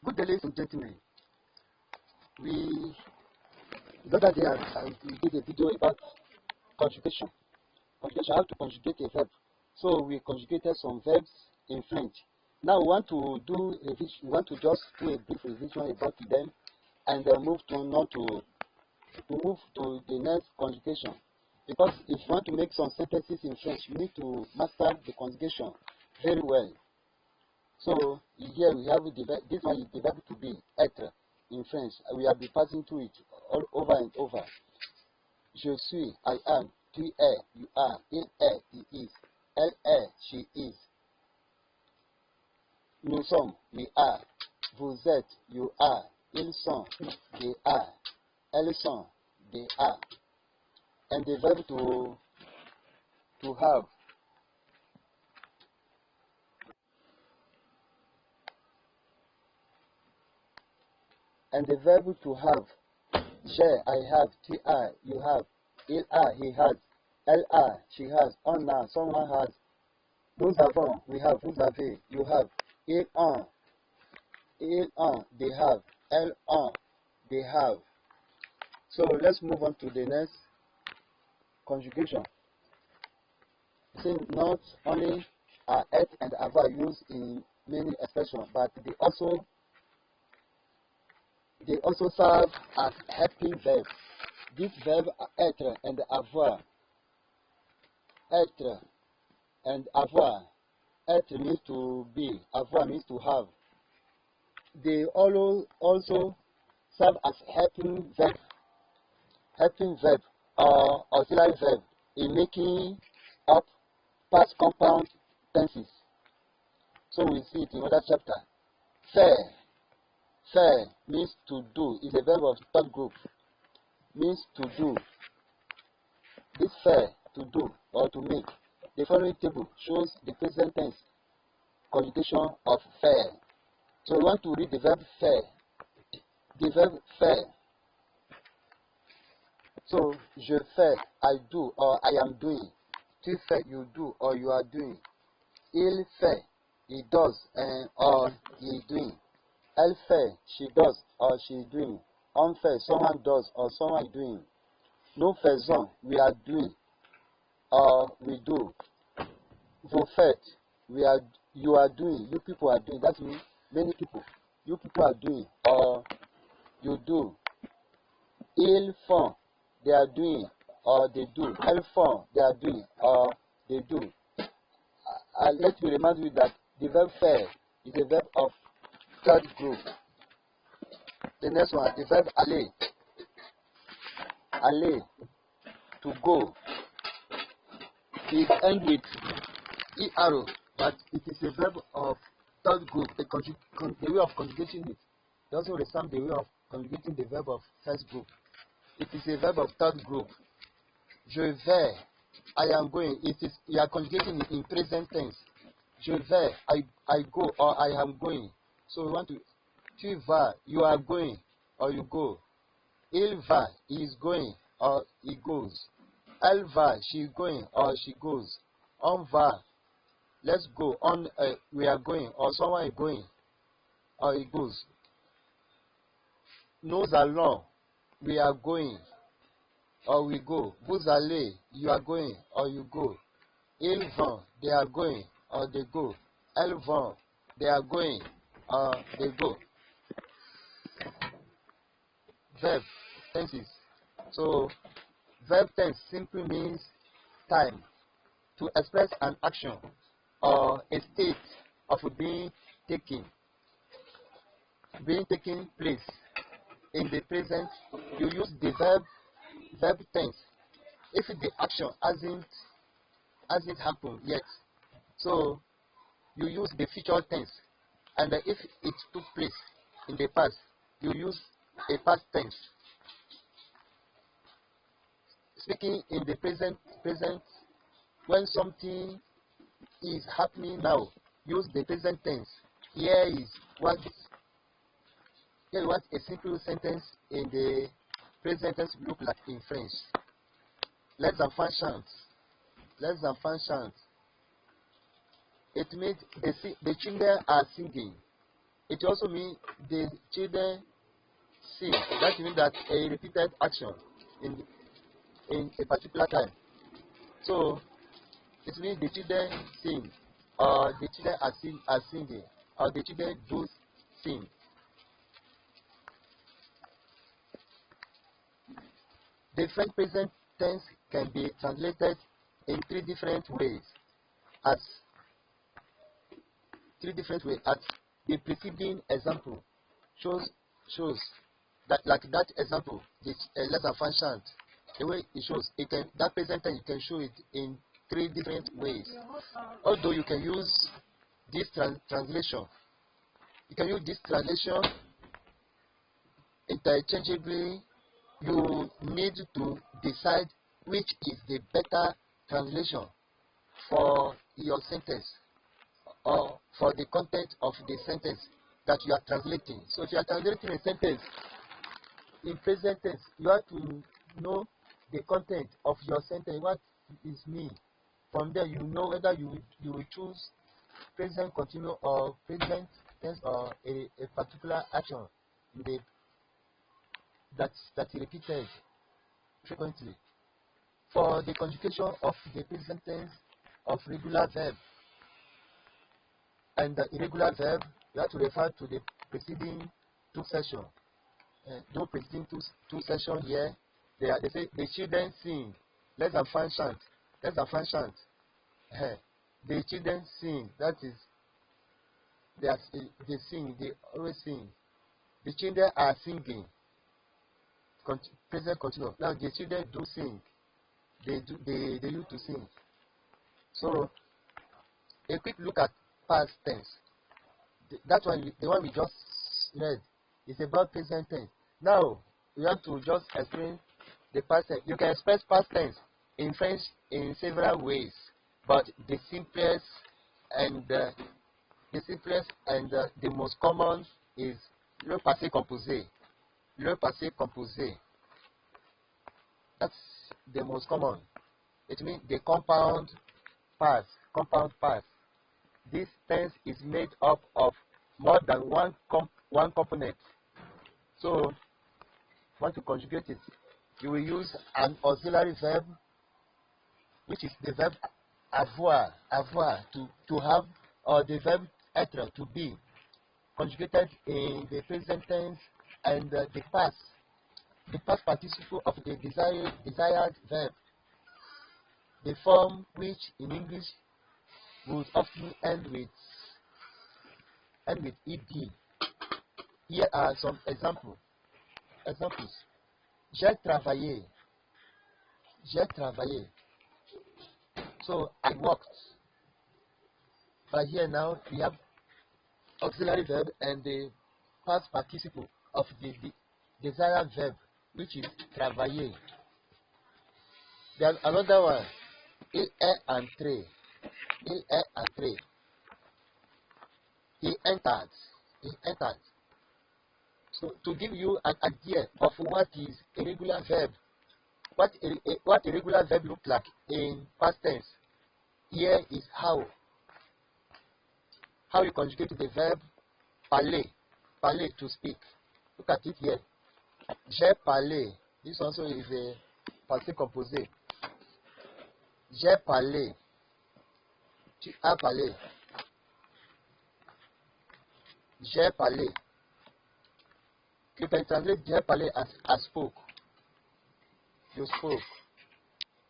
Good day, ladies and gentlemen. The other day we did a video about conjugation. Conjugation, how to conjugate a verb. So we conjugated some verbs in French. Now we want to just do a brief revision about them, and then move to the next conjugation. Because if you want to make some sentences in French, you need to master the conjugation very well. So here we have this one is the verb to be, être, in French. We have been passing through it all over and over. Je suis, I am. Tu es, you are. Il est, he is. Elle est, she is. Nous sommes, we are. Vous êtes, you are. Ils sont, they are. Elles sont, they are. And the verb to have. And the verb to have. J'ai, I have. Tu as, you have. Il a, he has. Elle a, she has. On a, someone has. Nous avons, we have. Vous avez, you have. Ils ont, they have. Elles ont, they have. So let's move on to the next conjugation. See, not only are être and avoir used in many expressions, but they also serve as helping verbs. This verb être and avoir. Être and avoir. Être means to be, avoir means to have. They also serve as helping verb or auxiliary verb in making up past compound tenses. So we see it in another chapter. Faire. Faire means to do. It's a verb of third group. Means to do. This faire, to do or to make. The following table shows the present tense conjugation of faire. So we want to read the verb faire. The verb faire. So, je fais, I do, or I am doing. Tu fais, you do, or you are doing. Il fait, he does, or he is doing. Elle fait, she does, or she is doing. On fait, someone does, or someone is doing. Nous faisons, we are doing, or we do. Vous faites, you are doing, you people are doing. That means many people. You people are doing, or you do. Ils font, they are doing, or they do. Elles font, they are doing, or they do. Let me remind you that the verb faire is a verb of third group. The next one, the verb aller. Aller, to go. It ends with er, but it is a verb of third group. The way of conjugating it doesn't resemble the way of conjugating the verb of first group. It is a verb of third group. Je vais, I am going. You are conjugating it in present tense. Je vais, I go, or I am going. So we want to, tu vas, you are going, or you go. Il va, he is going, or he goes. Elle va, she is going, or she goes. On va, let's go. On, we are going, or someone is going, or he goes. Nous allons, we are going, or we go. Vous allez, you are going, or you go. Ils vont, they are going, or they go. Elles vont, they are going, or they go. Verb tenses. So, verb tense simply means time to express an action or a state of being taking place. In the present, you use the verb tense if the action hasn't happened yet. So you use the future tense, and if it took place in the past, you use a past tense. Speaking in the present, when something is happening now, use the present tense. Here is what a simple sentence in the present tense look like in French. Les enfants chantent. It means the children are singing. It also means the children sing. That means that a repeated action in a particular time. So it means the children sing, or the children are singing, or the children do sing. The French present tense can be translated in three different ways. As the preceding example shows that, like that example, the lesser function, the way it shows, it can, that present tense, you can show it in three different ways. Although you can use this translation, interchangeably. You need to decide which is the better translation for your sentence, or for the content of the sentence that you are translating. So if you are translating a sentence in present tense, you have to know the content of your sentence, what is mean. From there, you know whether you will choose present continuous or present tense, or a particular action that is repeated frequently. For the conjugation of the present tense of regular verb and the irregular verb, you have to refer to the preceding two sections. The preceding two sections here, they say the children sing, less than function. The children sing, that is, they sing, they always sing. The children are singing, present continuous. Now the children do sing, they used to sing. So a quick look at past tense. That one, the one we just read, is about present tense. Now we have to just explain the past tense. You can express past tense in French in several ways, but the simplest and the most common is le passé composé. Le passé composé. That's the most common. It means the compound past. This tense is made up of more than one component. So, if you want to conjugate it, you will use an auxiliary verb, which is the verb avoir, to have, or the verb être, to be, conjugated in the present tense and the past participle of the desired verb, the form which in English would often end with ed. Here are some examples. J'ai travaillé. So I worked. But here now we have auxiliary verb and the past participle of the desired verb, which is travailler. There's another one. Il est entré. He entered. So to give you an idea of what is a regular verb, what a regular verb looks like in past tense, here is how you conjugate the verb parler, to speak. Look at it here. J'ai parlé. This also is a passé composé. J'ai parlé. Tu as parlé. J'ai parlé. You can translate j'ai parlé as I spoke. You spoke.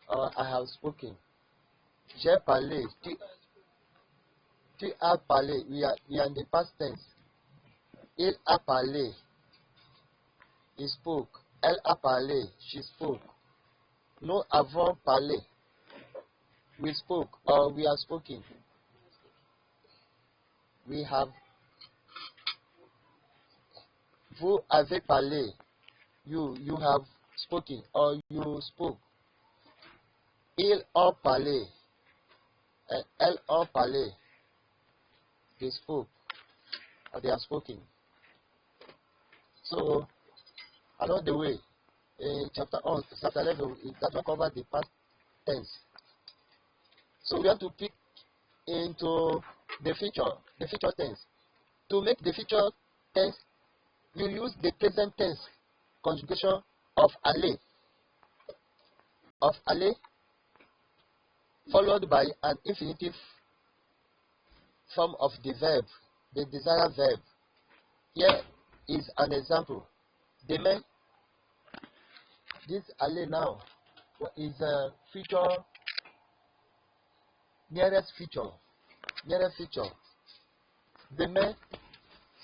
Or I have spoken. J'ai parlé. Tu as parlé. We are in the past tense. Il a parlé. He spoke. Elle a parlé. She spoke. Nous avons parlé. We spoke, or we have spoken. We have. Vous avez parlé. You have spoken, or you spoke. Ils ont parlé. And elles ont parlé. They spoke, or they have spoken. So, along the way, in chapter 11, that will cover the past tense. So we have to pick into the future tense. To make the future tense, you use the present tense conjugation of aller, followed by an infinitive form of the verb, the desired verb. Here is an example. Demain, this aller now is a future, nearest future. Demain,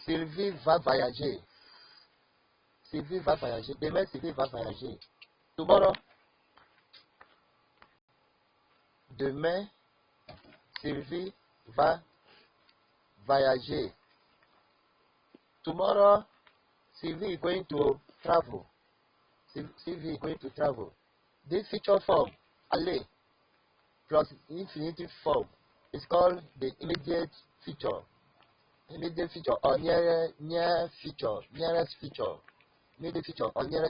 Sylvie va voyager. Demain, Sylvie va voyager. Tomorrow, demain, Sylvie va voyager. Tomorrow, Sylvie is going to travel. This future form, aller, plus infinitive form, is called the immediate future. Or nearest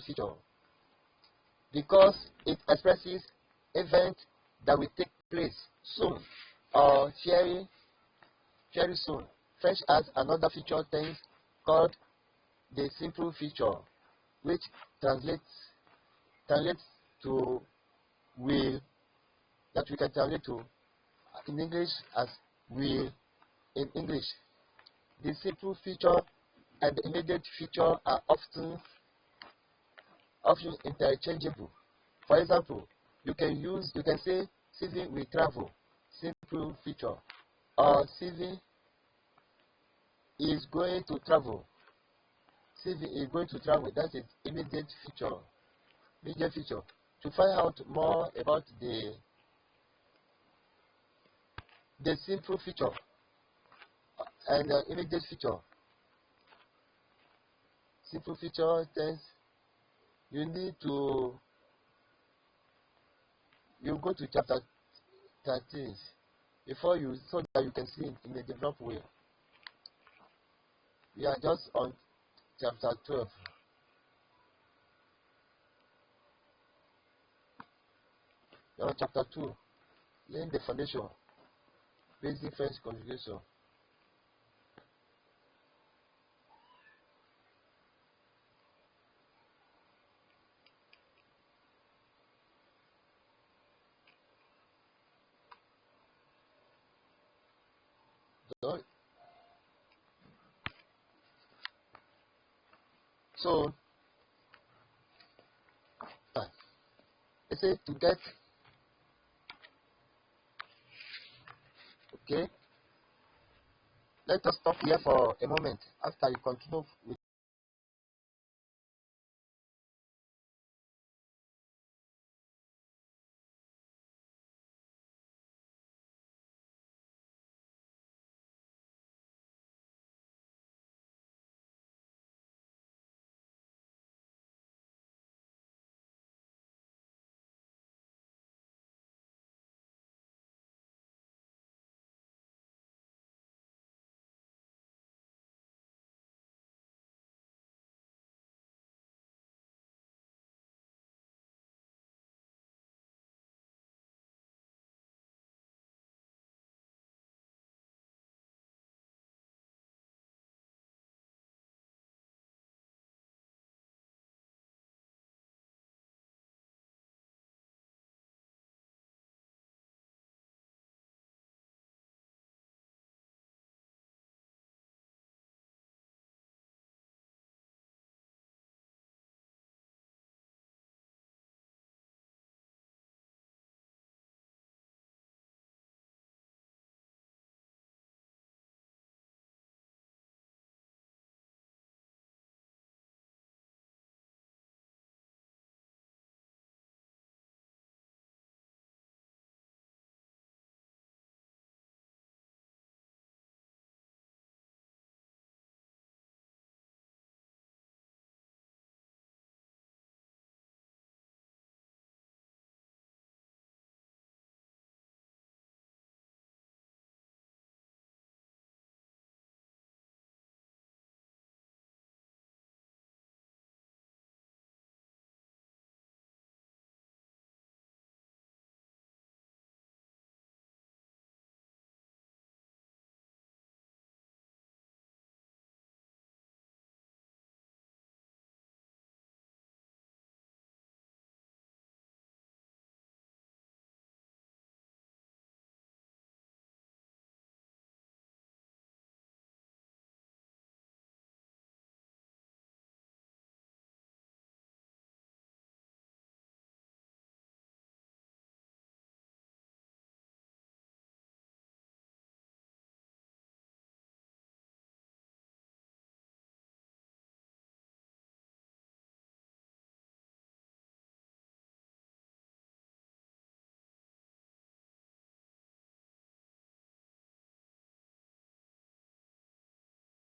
future, because it expresses events that will take place soon or very soon. French has another future tense called the simple future, which translates to will, that we can translate to in English as will in English. The simple future and the immediate future are often interchangeable. For example, you can say Sylvie will travel, simple future, or Sylvie is going to travel. That is immediate future. To find out more about the simple future and the immediate future, simple future tense, you go to chapter 13 so that you can see it in a developed way. We are just on chapter 12. We are on chapter 2, laying the foundation, basic French conjugation. So, let's say to get, okay, let us stop here for a moment after you continue with